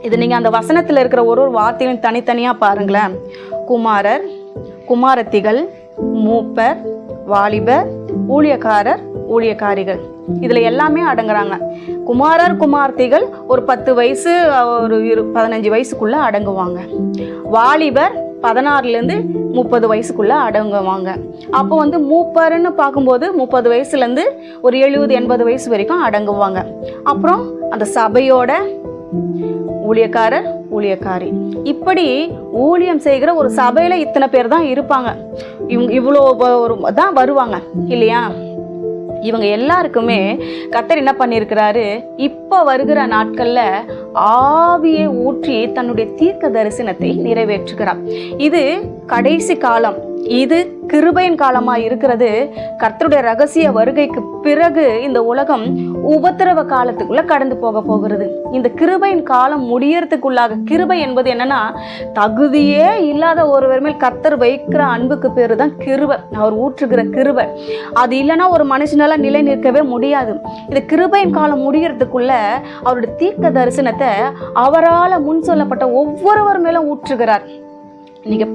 இது நீங்கள் அந்த வசனத்தில் இருக்கிற ஒரு ஒரு வார்த்தையும் தனித்தனியாக பாருங்களேன். குமாரர், குமாரத்திகள், மூப்பர், வாலிபர், ஊழியக்காரர், ஊழியக்காரிகள், இதில் எல்லாமே அடங்குறாங்க. குமாரர் குமார்த்திகள் ஒரு 10 வயசு ஒரு 15 வயசுக்குள்ளே அடங்குவாங்க. வாலிபர் 16லேருந்து 30 வயசுக்குள்ளே அடங்குவாங்க. அப்போ மூப்பர்னு பார்க்கும்போது 30 வயசுலேருந்து ஒரு 70-80 வயசு வரைக்கும் அடங்குவாங்க. அப்புறம் அந்த சபையோட ஊழியக்காரர், ஊழியக்காரி, இப்படி ஊழியம் செய்கிற ஒரு சபையில் இத்தனை பேர் தான் இருப்பாங்க. இவ்வளோ தான் வருவாங்க இல்லையா? இவங்க எல்லாருக்குமே கர்த்தர் என்ன பண்ணியிருக்கிறாரு, இப்போ வருகிற நாட்களில் ஆவியை ஊற்றி தன்னுடைய தீர்க்க தரிசனத்தை நிறைவேற்றுகிறார். இது கடைசி காலம், இது கிருபையின் காலமாக இருக்கிறது. கர்த்தருடைய ரகசிய வருகைக்கு பிறகு இந்த உலகம் உபத்திரவ காலத்துக்குள்ள கடந்து போகிறது. இந்த கிருபையின் காலம் முடியறதுக்குள்ளாக, கிருபை என்பது என்னன்னா, தகுதியே இல்லாத ஒருவர் மேல் கர்த்தர் வைக்கிற அன்புக்கு பேரு தான் கிருபை, அவர் ஊற்றுகிற கிருபை. அது இல்லைன்னா ஒரு மனுஷனால நிலை நிற்கவே முடியாது. இந்த கிருபையின் காலம் முடியறதுக்குள்ள அவருடைய தீர்க்க தரிசனத்தை அவரால் முன் சொல்லப்பட்ட ஒவ்வொருவர் மேலும் ஊற்றுகிறார். நீங்க